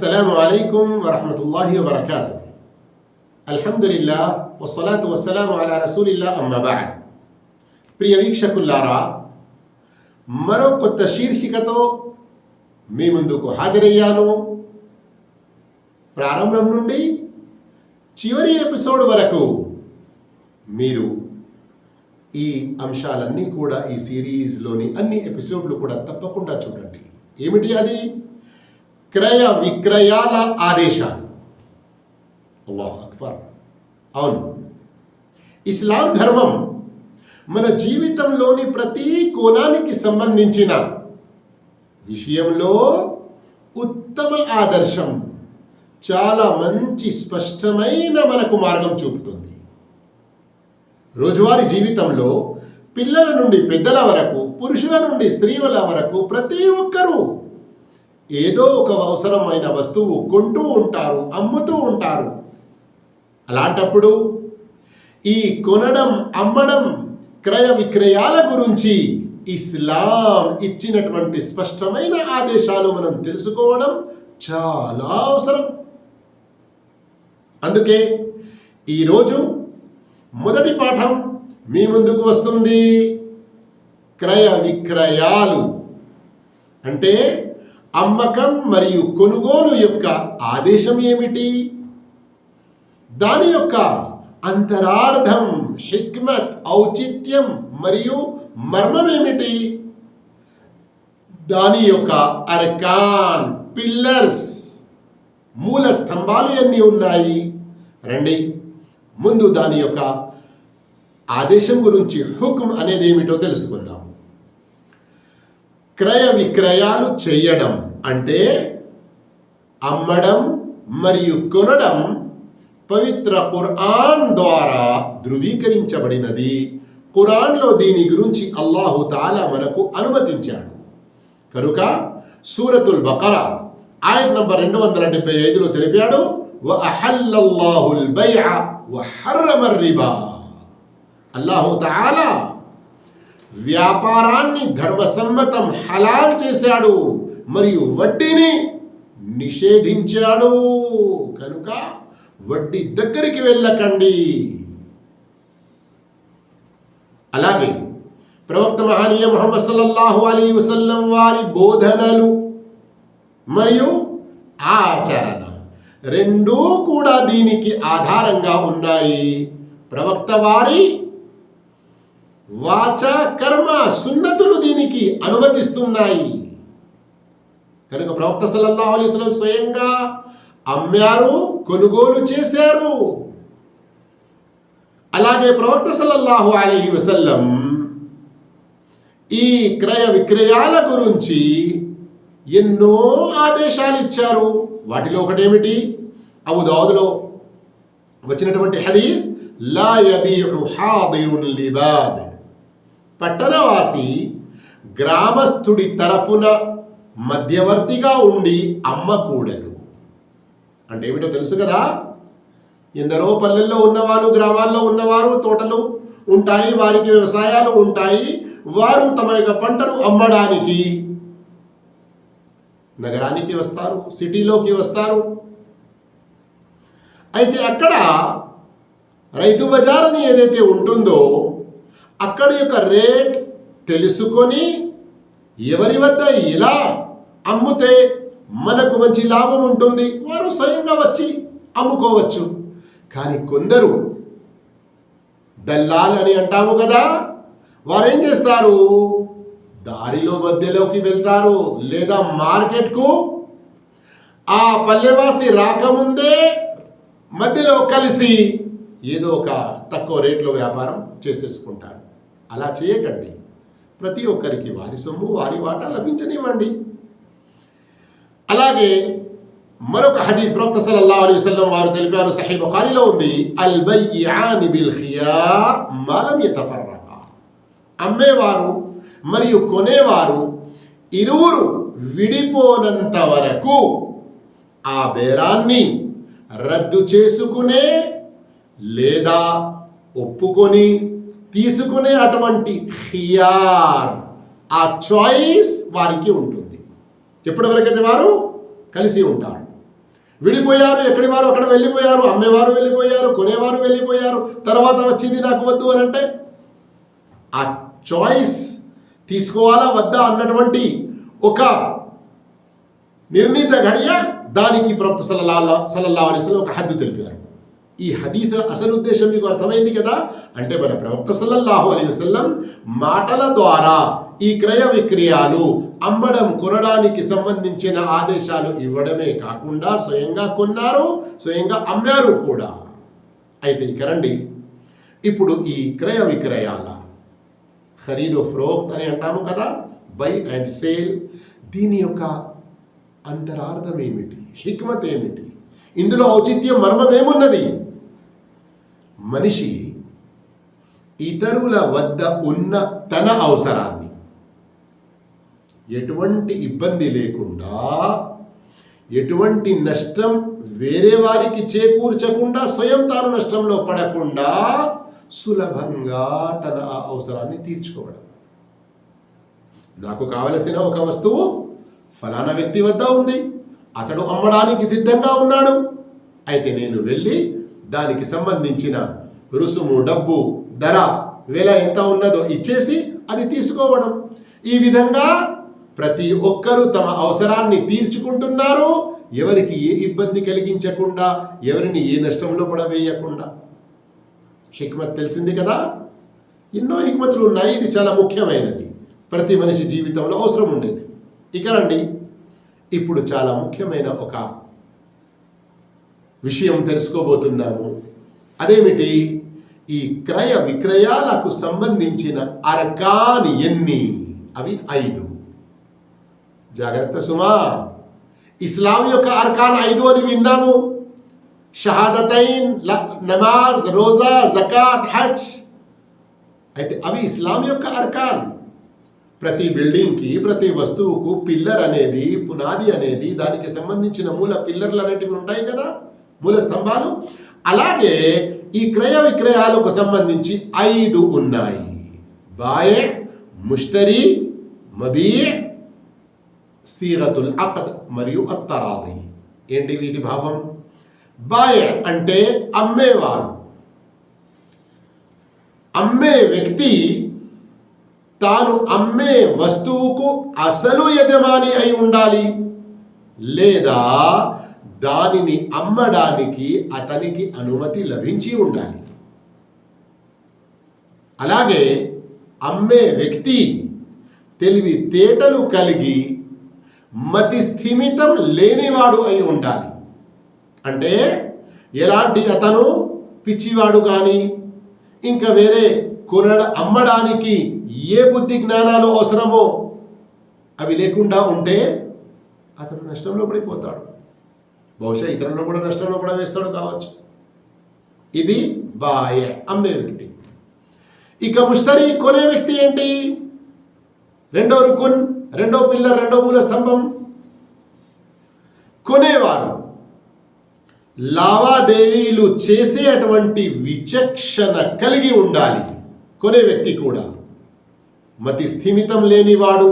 అస్సలాము అలైకుం వరహ్మతుల్లాహి వబరకాతుహ్. అల్హమ్దులిల్లాహ్ వస్సలాతు వస్సలాము అలా రసూలిల్లాహ్ అమ్మా బఅద్. ప్రియ వీక్షకులారా, మరో కొత్త శీర్షికతో మీ ముందుకు హాజరయ్యాను. ప్రారంభం నుండి చివరి ఎపిసోడ్ వరకు మీరు ఈ అంశాలన్నీ కూడా, ఈ సిరీస్లోని అన్ని ఎపిసోడ్లు కూడా తప్పకుండా చూడండి. ఏమిటి అది? క్రయ విక్రయాల ఆదేశాలు. అల్లాహు అక్బర్. అవును, ఇస్లాం ధర్మం మన జీవితంలోని ప్రతి కోణానికి సంబంధించిన విషయంలో ఉత్తమ ఆదర్శం, చాలా మంచి స్పష్టమైన మనకు మార్గం చూపుతుంది. రోజువారీ జీవితంలో పిల్లల నుండి పెద్దల వరకు, పురుషుల నుండి స్త్రీల వరకు ప్రతి ఒక్కరూ ఏదో ఒక అవసరమైన వస్తువు కొంటూ ఉంటారు, అమ్ముతూ ఉంటారు. అలాంటప్పుడు ఈ కొనడం, అమ్మడం, క్రయ విక్రయాల గురించి ఇస్లాం ఇచ్చినటువంటి స్పష్టమైన ఆదేశాలు మనం తెలుసుకోవడం చాలా అవసరం. అందుకే ఈరోజు మొదటి పాఠం మీ ముందుకు వస్తుంది. క్రయ విక్రయాలు అంటే అమ్మకం మరియు కొనుగోలు యొక్క ఆదేశం ఏమిటి, దాని యొక్క అంతరార్థం, హిక్మత్, ఔచిత్యం మరియు మర్మం ఏమిటి, దాని యొక్క అర్కాన్, పిల్లర్స్, మూల స్తంభాలు ఎన్ని ఉన్నాయి. రండి, ముందు దాని యొక్క ఆదేశం గురించి, హుకుం అనేది ఏమిటో తెలుసుకుందాం. క్రయ విక్రయాలు చేయడం అంటే అమ్మడం మరియు కొనడం పవిత్ర ఖురాన్ ద్వారా ధృవీకరించబడినది. ఖురాన్లో దీని గురించి అల్లాహు తాలా మనకు అనుమతించాడు. కనుక సూరతుల్ బకరా ఆయత్ నంబర్ 275లో తెలిపాడు, వఅహల్లల్లాహుల్ బైఅ వహర్రమర్ రిబా. అల్లాహు తాలా వ్యాపారాన్ని ధర్మసమ్మతం హలాల్ చేశాడు మరియు వడ్డీని నిషేధించాడు. కనుక వడ్డీ దగ్గరికి వెళ్ళకండి. అలాగే ప్రవక్త మహనీయ ముహమ్మద్ సల్లల్లాహు అలైహి వసల్లం వారి బోధనలు మరియు ఆచరణ రెండూ కూడా దీనికి ఆధారంగా ఉన్నాయి. ప్రవక్త వారి వాచ, కర్మ, సున్నతులు దీనికి అనుమతిస్తున్నాయి. కనుక ప్రవక్త సల్లల్లాహు అలైహి వసల్లం స్వయంగా అమ్మారు, కొనుగోలు చేశారు. అలాగే ప్రవక్త సల్లల్లాహు అలైహి వసల్లం ఈ క్రయ విక్రయాల గురించి ఎన్నో ఆదేశాలు ఇచ్చారు. వాటిలో ఒకటేమిటి? అబూ దావుద్లో వచ్చినటువంటి హదీస్, లా యబీఉ హాదిరున్ లిబాద్. పట్టణవాసి గ్రామస్థుడి తరఫున మధ్యవర్తిగా ఉండి అమ్మకూడదు. అంటే ఏమిటో తెలుసు కదా. ఎందరో పల్లెల్లో ఉన్నవారు, గ్రామాల్లో ఉన్నవారు, తోటలు ఉంటాయి, వారికి వ్యవసాయాలు ఉంటాయి. వారు తమ యొక్క పంటను అమ్మడానికి నగరానికి వస్తారు, సిటీలోకి వస్తారు. అయితే అక్కడ రైతు బజార్ అని ఏదైతే ఉంటుందో అక్కడి యొక్క రేట్ తెలుసుకొని ఎవరి వద్ద ఎలా అమ్ముతే మనకు మంచి లాభం ఉంటుంది, వారు స్వయంగా వచ్చి అమ్ముకోవచ్చు. కానీ కొందరు దల్లాల్ అని అంటాము కదా, వారేం చేస్తారు? దారిలో మధ్యలోకి వెళ్తారు, లేదా మార్కెట్కు ఆ పల్లెవాసి రాకముందే మధ్యలో కలిసి ఏదో ఒక తక్కువ రేట్లో వ్యాపారం చేసేసుకుంటారు. అలా చేయకండి. ప్రతి ఒక్కరికి వారి సొమ్ము, వారి వాటా లభించనివ్వండి. అలాగే మరొక హదీస్ ప్రవక్త సల్లల్లాహు అలైహి వసల్లం వారు తెలిపారు, సహీహ్ బుఖారీలో ఉంది, అల్ బయ్యాని బిల్ ఖియార్ మా లం యతఫర్రకా. అమ్మేవారు మరియు కొనేవారు ఇరువురు విడిపోనంత వరకు ఆ బేరాన్ని రద్దు చేసుకునే లేదా ఒప్పుకొని తీసుకునే అటువంటి ఖియార్, ఆ చాయిస్ వారికి ఉంటుంది. ఎప్పటి వరకైతే వారు కలిసి ఉంటారు. విడిపోయారు, ఎక్కడి వారు అక్కడ వెళ్ళిపోయారు, అమ్మేవారు వెళ్ళిపోయారు, కొనేవారు వెళ్ళిపోయారు, తర్వాత వచ్చింది నాకు వద్దు అని అంటే ఆ చాయిస్ తీసుకోవాలా వద్దా అన్నటువంటి ఒక నిర్ణీత ఘడియ దానికి ప్రవక్త సల్లల్లాహు అలైహి వసల్లం ఒక హద్దు తెలిపారు. ఈ హదీస్ అసలు ఉద్దేశం మీకు అర్థమైంది కదా. అంటే మన ప్రవక్త సల్లల్లాహు అలైహి వసల్లం మాటల ద్వారా ఈ క్రయ విక్రయాలు, అమ్మడం కొనడానికి సంబంధించిన ఆదేశాలు ఇవ్వడమే కాకుండా స్వయంగా కొన్నారు, స్వయంగా అమ్మారు కూడా. అయితే ఇక రండి, ఇప్పుడు ఈ క్రయ విక్రయాల ఖరీదు ఫ్రోఖ్త్ అని అంటాము కదా, బై అండ్ సేల్, దీని యొక్క అంతరార్థం ఏమిటి, హిక్మత్ ఏమిటి, ఇందులో ఔచిత్యం మర్మం ఏమున్నది? మనిషి ఇతరుల వద్ద ఉన్న తన అవసరాన్ని ఎటువంటి ఇబ్బంది లేకుండా, ఎటువంటి నష్టం వేరే వారికి చేకూర్చకుండా, స్వయం తాను నష్టంలో పడకుండా సులభంగా తన అవసరాన్ని తీర్చుకోవడం. నాకు కావలసిన ఒక వస్తువు ఫలానా వ్యక్తి వద్ద ఉంది, అతడు అమ్మడానికి సిద్ధంగా ఉన్నాడు, అయితే నేను వెళ్ళి దానికి సంబంధించిన రుసుము, డబ్బు, ధర, వేల ఎంత ఉన్నదో ఇచ్చేసి అది తీసుకోవడం. ఈ విధంగా ప్రతి ఒక్కరూ తమ అవసరాన్ని తీర్చుకుంటున్నారు, ఎవరికి ఏ ఇబ్బంది కలిగించకుండా, ఎవరిని ఏ నష్టంలో పడవేయకుండా. హిక్మత్ తెలిసింది కదా. ఎన్నో హిక్మతులు ఉన్నాయి, ఇది చాలా ముఖ్యమైనది, ప్రతి మనిషి జీవితంలో అవసరం ఉండేది. ఇక రండి, ఇప్పుడు చాలా ముఖ్యమైన ఒక విషయం తెలుసుకోబోతున్నాము. అదేమిటి? ఈ క్రయ విక్రయాలకు సంబంధించిన అర్కాన్ ఎన్ని? అవి 5. జాగ్రత్త సుమా, ఇస్లాం యొక్క అర్కాన్ 5 అని విన్నాము. షహాదతైన్, నమాజ్, రోజా, జకాత్, హజ్. అయితే అవి ఇస్లాం యొక్క అర్కాన్. ప్రతి బిల్డింగ్కి, ప్రతి వస్తువుకు పిల్లర్ అనేది, పునాది అనేది, దానికి సంబంధించిన మూల పిల్లర్లు అనేటివి ఉంటాయి కదా, మూల స్తంభాలు. అలాగే ఈ క్రయ విక్రయాలకు సంబంధించి 5 ఉన్నాయి. బాయ్, ముష్తరీ, మబీ, సీగతుల్ అక్ద్ మరియు అత్తరాది. ఏంటి వీటి భావం? బాయ్ అంటే అమ్మేవారు, అమ్మే వ్యక్తి తాను అమ్మే వస్తువుకు అసలు యజమాని అయి ఉండాలి, లేదా దానిని అమ్మడానికి అతనికి అనుమతి లభించి ఉండాలి. అలాగే అమ్మే వ్యక్తి తెలివితేటలు కలిగి మతి స్థిమితం లేనివాడు అయి ఉండాలి. అంటే ఎలాంటి అతను పిచ్చివాడు కానీ, ఇంకా వేరే అమ్మడానికి ఏ బుద్ధి జ్ఞానాలు అవసరమో అవి లేకుండా ఉంటే అతను నష్టంలో పడిపోతాడు, బహుశా ఇతరులను కూడా నష్టంలో కూడా వేస్తాడు కావచ్చు. ఇది బాయ, అమ్మే వ్యక్తి. ఇక ముష్తరీ, కొనే వ్యక్తి ఏంటి? రెండో రుకున్, రెండో పిల్లర్, రెండో మూల స్తంభం. కొనేవారు లావాదేవీలు చేసేటువంటి విచక్షణ కలిగి ఉండాలి. కొనే వ్యక్తి కూడా మతి స్థిమితం లేనివాడు,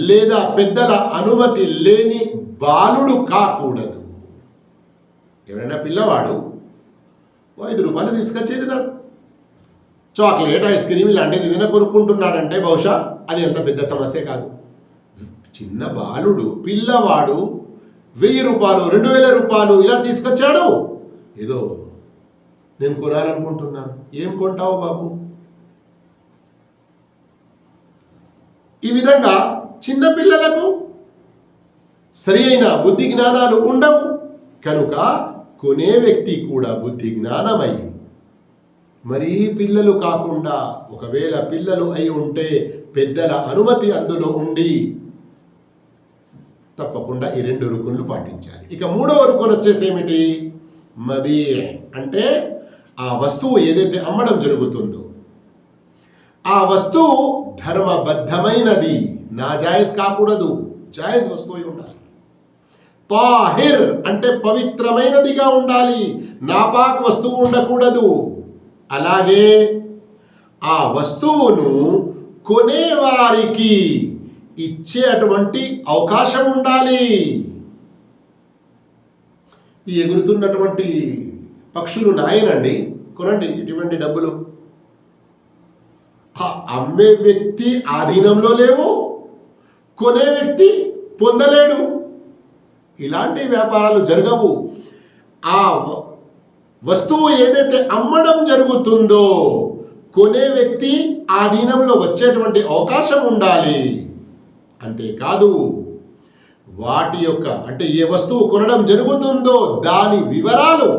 లేదా పెద్దల అనుమతి లేని బాలుడు కాకూడదు. ఎవరైనా పిల్లవాడు 5 రూపాయలు తీసుకొచ్చేది నాకు చాక్లెట్, ఐస్ క్రీమ్ ఇలాంటిది ఏదైనా కొనుక్కుంటున్నాడంటే బహుశా అది ఎంత పెద్ద సమస్య కాదు. చిన్న బాలుడు, పిల్లవాడు 1000 రూపాయలు, 2000 రూపాయలు ఇలా తీసుకొచ్చాడు. ఏదో నేను కొనాలనుకుంటున్నాను. ఏం కొంటావు బాబు? ఈ విధంగా చిన్నపిల్లలకు సరి అయిన బుద్ధి జ్ఞానాలు ఉండవు కనుక కొనే వ్యక్తి కూడా బుద్ధి జ్ఞానమై, మరీ పిల్లలు కాకుండా, ఒకవేళ పిల్లలు అయి ఉంటే పెద్దల అనుమతి అందులో ఉండి తప్పకుండా ఈ 2 రుకున్లు పాటించాలి. ఇక 3వ రుకున్ వచ్చేసేమిటి? మబీ అంటే ఆ వస్తువు ఏదైతే అమ్మడం జరుగుతుందో ఆ వస్తువు ధర్మబద్ధమైనది, నాజాయిజ్ కాకూడదు, జాయిజ్ వస్తువు ఉండాలి. తాహిర్ అంటే పవిత్రమైనదిగా ఉండాలి, నాపాక్ వస్తువు ఉండకూడదు. అలాగే ఆ వస్తువును కొనేవారికి ఇచ్చేటువంటి అవకాశం ఉండాలి. ఈ ఎగురుతున్నటువంటి పక్షులు నాయనండి, కొనండి ఇటువంటి డబ్బులు. అమ్మే వ్యక్తి ఆధీనంలో లేవు, కొనే వ్యక్తి పొందలేడు. ఇలాంటి వ్యాపారాలు జరగవు. ఆ వస్తువు ఏదైతే అమ్మడం జరుగుతుందో కొనే వ్యక్తి ఆధీనంలో వచ్చేటువంటి అవకాశం ఉండాలి. అంతేకాదు వాటి యొక్క అంటే ఏ వస్తువు కొనడం జరుగుతుందో దాని వివరాలు,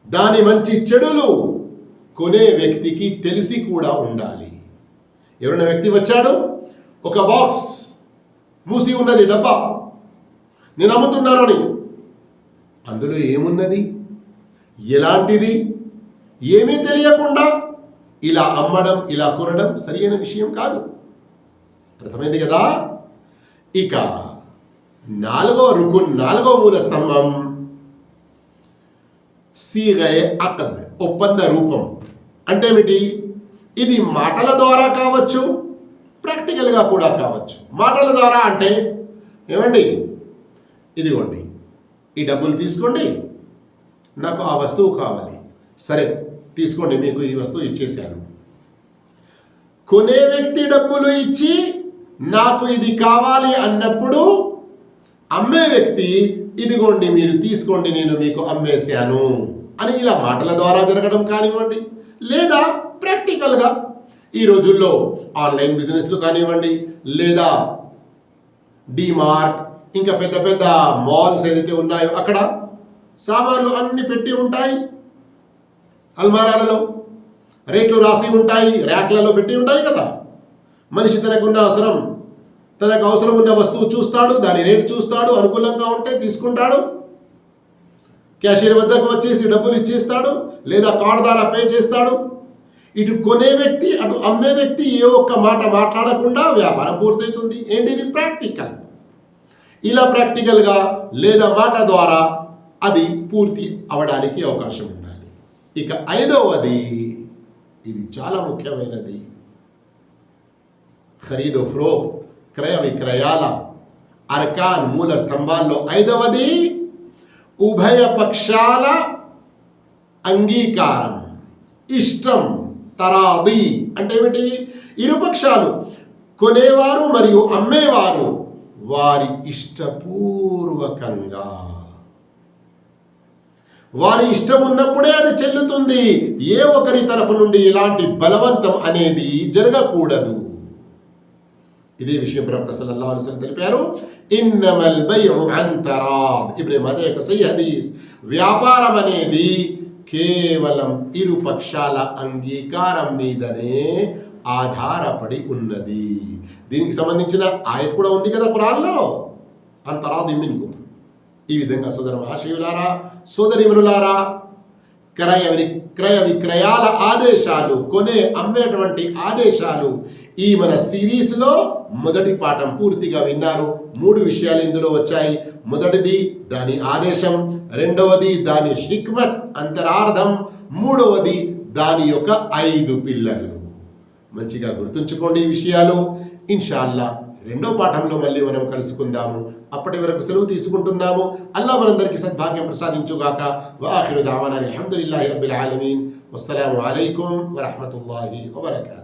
దాని మంచి చెడులు కొనే వ్యక్తికి తెలిసి కూడా ఉండాలి. ఎవరైనా వ్యక్తి వచ్చాడు, ఒక బాక్స్ మూసి ఉన్నది, డబ్బా, నేను అమ్ముతున్నానని, అందులో ఏమున్నది, ఎలాంటిది ఏమీ తెలియకుండా ఇలా అమ్మడం, ఇలా కొనడం సరైన విషయం కాదు. అర్థమైంది కదా. ఇక నాలుగో రుకున్, నాలుగో మూల స్తంభం సీగై అక్ద్, ఒప్పంద రూపం. అంటే ఏమిటి? ఇది మాటల ద్వారా కావచ్చు, ప్రాక్టికల్గా కూడా కావచ్చు. మాటల ద్వారా అంటే ఏమండి, ఇదిగోండి ఈ డబ్బులు తీసుకోండి, నాకు ఆ వస్తువు కావాలి, సరే తీసుకోండి, మీకు ఈ వస్తువు ఇచ్చేసాను. కొనే వ్యక్తి డబ్బులు ఇచ్చి నాకు ఇది కావాలి అన్నప్పుడు అమ్మే వ్యక్తి ఇదిగోండి మీరు తీసుకోండి, నేను మీకు అమ్మేశాను అని ఇలా మాటల ద్వారా జరగడం కానివ్వండి, లేదా ప్రాక్టికల్గా ఈ రోజుల్లో ఆన్లైన్ బిజినెస్లు కానివ్వండి, లేదా డిమార్ట్ ఇంకా పెద్ద పెద్ద మాల్స్ ఏదైతే ఉన్నాయో అక్కడ సామాన్లు అన్ని పెట్టి ఉంటాయి, అల్మారాలలో రేట్లు రాసి ఉంటాయి, ర్యాక్లలో పెట్టి ఉంటాయి కదా. మనిషి తనకున్న అవసరం, తనకు అవసరం ఉన్న వస్తువు చూస్తాడు, దాని రేటు చూస్తాడు, అనుకూలంగా ఉంటే తీసుకుంటాడు, క్యాషియర్ వద్దకు వచ్చేసి డబ్బులు ఇచ్చేస్తాడు, లేదా కార్డు ద్వారా పే చేస్తాడు. ఇటు కొనే వ్యక్తి అటు అమ్మే వ్యక్తి ఏ ఒక్క మాట మాట్లాడకుండా వ్యాపారం పూర్తవుతుంది. ఏంటిది? ప్రాక్టికల్. ఇలా ప్రాక్టికల్గా లేదా మాట ద్వారా అది పూర్తి అవడానికి అవకాశం ఉండాలి. ఇక ఐదవది, ఇది చాలా ముఖ్యమైనది, ఖరీదు ఫ్రోఖ్త్, క్రయ విక్రయాల అర్కాన్, మూల స్తంభాల్లో ఐదవది ఉభయ పక్షాల అంగీకారం, ఇష్టం, తరాది. అంటే ఏమిటి? ఇరుపక్షాలు కొనేవారు మరియు అమ్మేవారు వారి ఇష్టపూర్వకంగా, వారి ఇష్టం ఉన్నప్పుడే అది చెల్లుతుంది. ఏ ఒకరి తరఫు నుండి ఎలాంటి బలవంతం అనేది జరగకూడదు. ఇదే విషయం ప్రవక్త సల్లల్లాహు అలైహి వసల్లం తెలిపారు, ఇన్నమల్ బైఉ అన్ తరాద్. ఇబ్నే మాజా యొక్క సహీహ్ హదీస్. వ్యాపారం అనేది కేవలం ఇరు పక్షాల అంగీకారం మీదనే ఆధారపడి ఉన్నది. దీనికి సంబంధించిన ఆయత్ కూడా ఉంది కదా ఖురాన్లో, అన్ తరాది మిన్కుమ్. ఈ విధంగా సోదర మహాశయులారా, సోదరీమణులారా, క్రయ విక్రయాల ఆదేశాలు, కొనే అమ్మేటువంటి ఆదేశాలు, ఈ మన సిరీస్లో మొదటి పాఠం పూర్తిగా విన్నారు. 3 విషయాలు ఇందులో వచ్చాయి. మొదటిది దాని ఆదేశం, రెండవది దాని హిక్మత్ అంతరార్థం, మూడవది దాని యొక్క 5 పిల్లర్లు. మంచిగా గుర్తుంచుకోండి ఈ విషయాలు. ఇన్షాల్లా రెండో పాఠంలో మళ్ళీ మనం కలుసుకుందాము. అప్పటి వరకు సెలవు తీసుకుంటున్నాము. అల్లాహ్ మనందరికీ సద్భాగ్యం ప్రసాదించుగాక. వఆఖిరు దావానా అల్హమ్దులిల్లాహి రబ్బిల్ ఆలమీన్. వస్సలాము అలైకుం వరహ్మతుల్లాహి వబరకాతుహు.